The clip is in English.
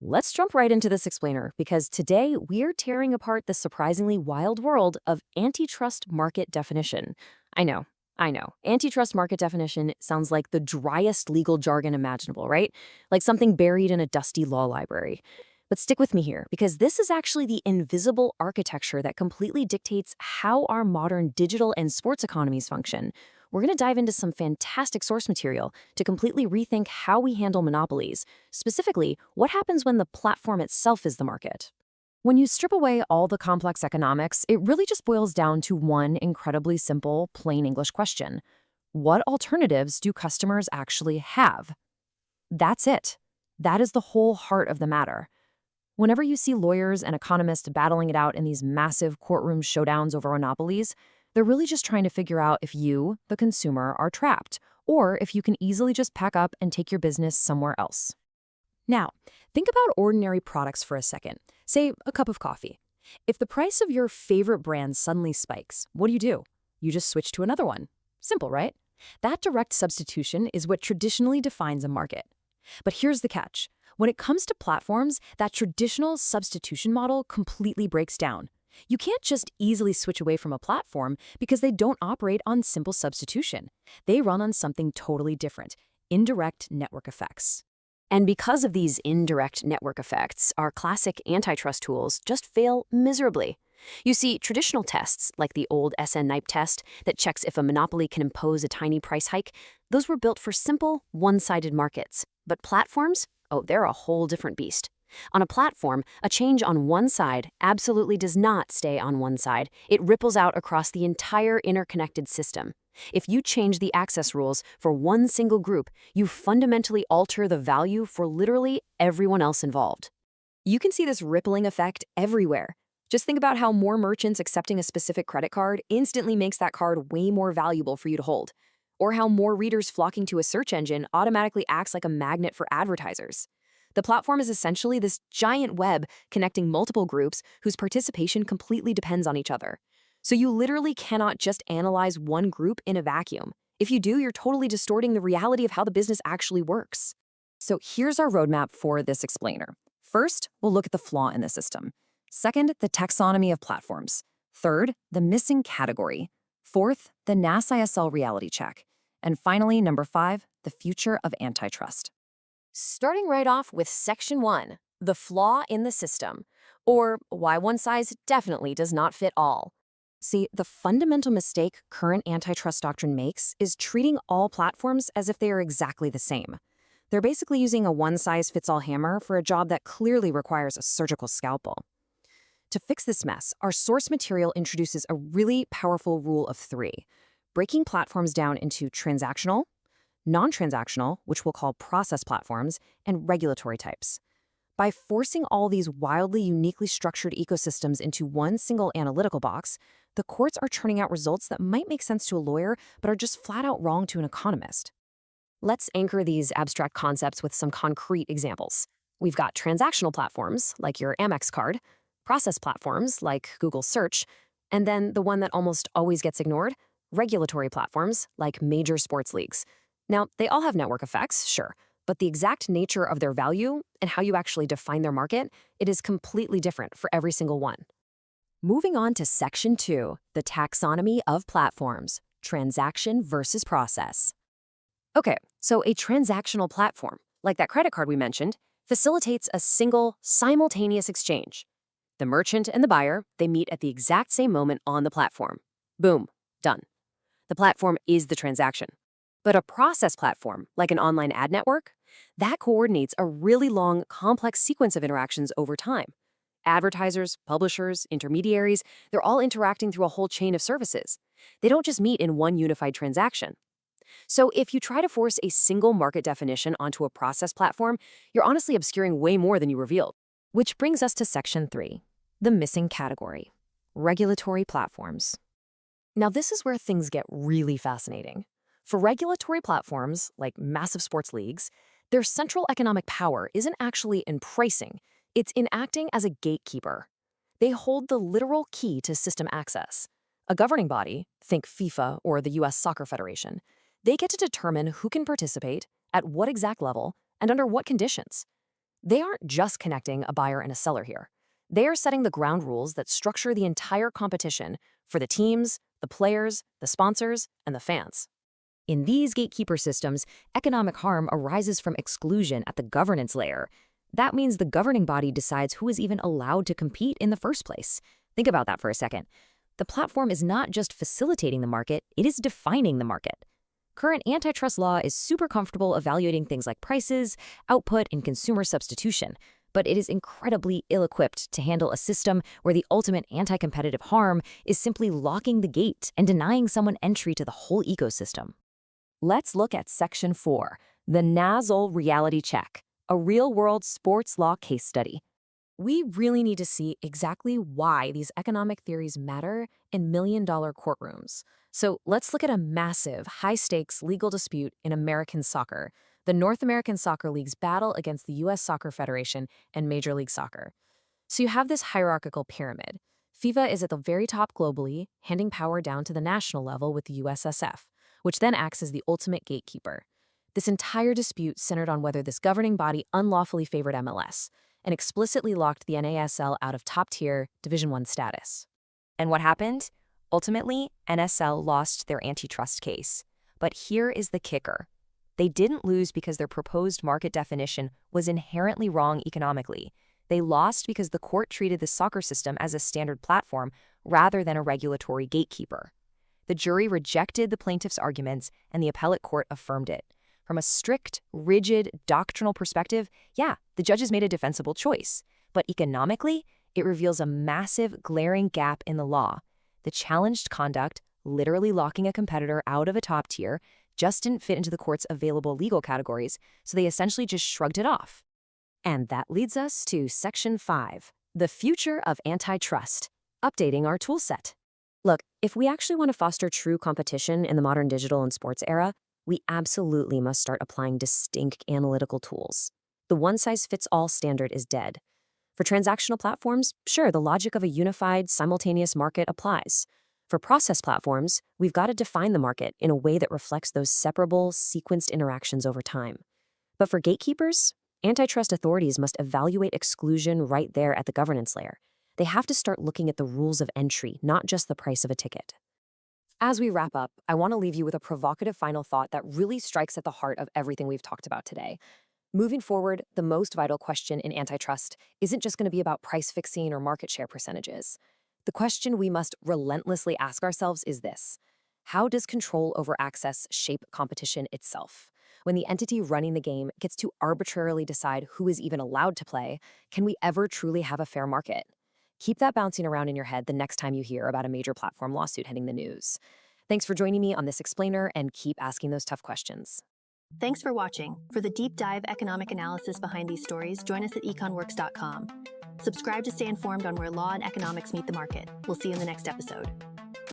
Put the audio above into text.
Let's jump right into this explainer because today we're tearing apart the surprisingly wild world of antitrust market definition. I know, I know. Antitrust market definition sounds like the driest legal jargon imaginable, right? Like something buried in a dusty law library. But stick with me here because this is actually the invisible architecture that completely dictates how our modern digital and sports economies function. We're going to dive into some fantastic source material to completely rethink how we handle monopolies. Specifically, what happens when the platform itself is the market? When you strip away all the complex economics, it really just boils down to one incredibly simple, plain English question. What alternatives do customers actually have? That's it. That is the whole heart of the matter. Whenever you see lawyers and economists battling it out in these massive courtroom showdowns over monopolies, they're really just trying to figure out if you, the consumer, are trapped, or if you can easily just pack up and take your business somewhere else. Now, think about ordinary products for a second. Say, a cup of coffee. If the price of your favorite brand suddenly spikes, what do? You just switch to another one. Simple, right? That direct substitution is what traditionally defines a market. But here's the catch. When it comes to platforms, that traditional substitution model completely breaks down. You can't just easily switch away from a platform because they don't operate on simple substitution. They run on something totally different, indirect network effects. And because of these indirect network effects, our classic antitrust tools just fail miserably. You see, traditional tests, like the old SN-NIPE test that checks if a monopoly can impose a tiny price hike, those were built for simple, one-sided markets. But platforms? Oh, they're a whole different beast. On a platform, a change on one side absolutely does not stay on one side. It ripples out across the entire interconnected system. If you change the access rules for one single group, you fundamentally alter the value for literally everyone else involved. You can see this rippling effect everywhere. Just think about how more merchants accepting a specific credit card instantly makes that card way more valuable for you to hold. Or how more readers flocking to a search engine automatically acts like a magnet for advertisers. The platform is essentially this giant web connecting multiple groups whose participation completely depends on each other. So you literally cannot just analyze one group in a vacuum. If you do, you're totally distorting the reality of how the business actually works. So here's our roadmap for this explainer. First, we'll look at the flaw in the system. Second, the taxonomy of platforms. Third, the missing category. Fourth, the NAS-ISL reality check. And finally, number 5, the future of antitrust. Starting right off with Section 1, the flaw in the system, or why one size definitely does not fit all. See, the fundamental mistake current antitrust doctrine makes is treating all platforms as if they are exactly the same. They're basically using a one-size-fits-all hammer for a job that clearly requires a surgical scalpel. To fix this mess, our source material introduces a really powerful rule of 3, breaking platforms down into transactional, non-transactional, which we'll call process platforms, and regulatory types. By forcing all these wildly uniquely structured ecosystems into one single analytical box, the courts are churning out results that might make sense to a lawyer but are just flat out wrong to an economist. Let's anchor these abstract concepts with some concrete examples. We've got transactional platforms, like your Amex card, process platforms, like Google Search, and then the one that almost always gets ignored, regulatory platforms, like major sports leagues. Now, they all have network effects, sure, but the exact nature of their value and how you actually define their market, it is completely different for every single one. Moving on to Section 2, the taxonomy of platforms, transaction versus process. Okay, so a transactional platform, like that credit card we mentioned, facilitates a single, simultaneous exchange. The merchant and the buyer, they meet at the exact same moment on the platform. Boom, done. The platform is the transaction. But a process platform, like an online ad network, that coordinates a really long, complex sequence of interactions over time. Advertisers, publishers, intermediaries, they're all interacting through a whole chain of services. They don't just meet in one unified transaction. So if you try to force a single market definition onto a process platform, you're honestly obscuring way more than you revealed. Which brings us to Section 3, the missing category, regulatory platforms. Now this is where things get really fascinating. For regulatory platforms, like massive sports leagues, their central economic power isn't actually in pricing, it's in acting as a gatekeeper. They hold the literal key to system access. A governing body, think FIFA or the US Soccer Federation, they get to determine who can participate, at what exact level, and under what conditions. They aren't just connecting a buyer and a seller here. They are setting the ground rules that structure the entire competition for the teams, the players, the sponsors, and the fans. In these gatekeeper systems, economic harm arises from exclusion at the governance layer. That means the governing body decides who is even allowed to compete in the first place. Think about that for a second. The platform is not just facilitating the market, it is defining the market. Current antitrust law is super comfortable evaluating things like prices, output, and consumer substitution, but it is incredibly ill-equipped to handle a system where the ultimate anti-competitive harm is simply locking the gate and denying someone entry to the whole ecosystem. Let's look at Section 4, the NASL Reality Check, a real-world sports law case study. We really need to see exactly why these economic theories matter in million-dollar courtrooms. So let's look at a massive, high-stakes legal dispute in American soccer, the North American Soccer League's battle against the U.S. Soccer Federation and Major League Soccer. So you have this hierarchical pyramid. FIFA is at the very top globally, handing power down to the national level with the USSF, which then acts as the ultimate gatekeeper. This entire dispute centered on whether this governing body unlawfully favored MLS and explicitly locked the NASL out of top-tier Division I status. And what happened? Ultimately, NSL lost their antitrust case. But here is the kicker. They didn't lose because their proposed market definition was inherently wrong economically. They lost because the court treated the soccer system as a standard platform rather than a regulatory gatekeeper. The jury rejected the plaintiff's arguments, and the appellate court affirmed it. From a strict, rigid, doctrinal perspective, yeah, the judges made a defensible choice. But economically, it reveals a massive, glaring gap in the law. The challenged conduct, literally locking a competitor out of a top tier, just didn't fit into the court's available legal categories, so they essentially just shrugged it off. And that leads us to Section 5, the future of antitrust, updating our toolset. Look, if we actually want to foster true competition in the modern digital and sports era, we absolutely must start applying distinct analytical tools. The one-size-fits-all standard is dead. For transactional platforms, sure, the logic of a unified, simultaneous market applies. For process platforms, we've got to define the market in a way that reflects those separable, sequenced interactions over time. But for gatekeepers, antitrust authorities must evaluate exclusion right there at the governance layer. They have to start looking at the rules of entry, not just the price of a ticket. As we wrap up, I want to leave you with a provocative final thought that really strikes at the heart of everything we've talked about today. Moving forward, the most vital question in antitrust isn't just going to be about price fixing or market share percentages. The question we must relentlessly ask ourselves is this: how does control over access shape competition itself? When the entity running the game gets to arbitrarily decide who is even allowed to play, can we ever truly have a fair market? Keep that bouncing around in your head the next time you hear about a major platform lawsuit hitting the news. Thanks for joining me on this explainer, and keep asking those tough questions. Thanks for watching. For the deep dive economic analysis behind these stories, join us at econworks.com. Subscribe to stay informed on where law and economics meet the market. We'll see you in the next episode.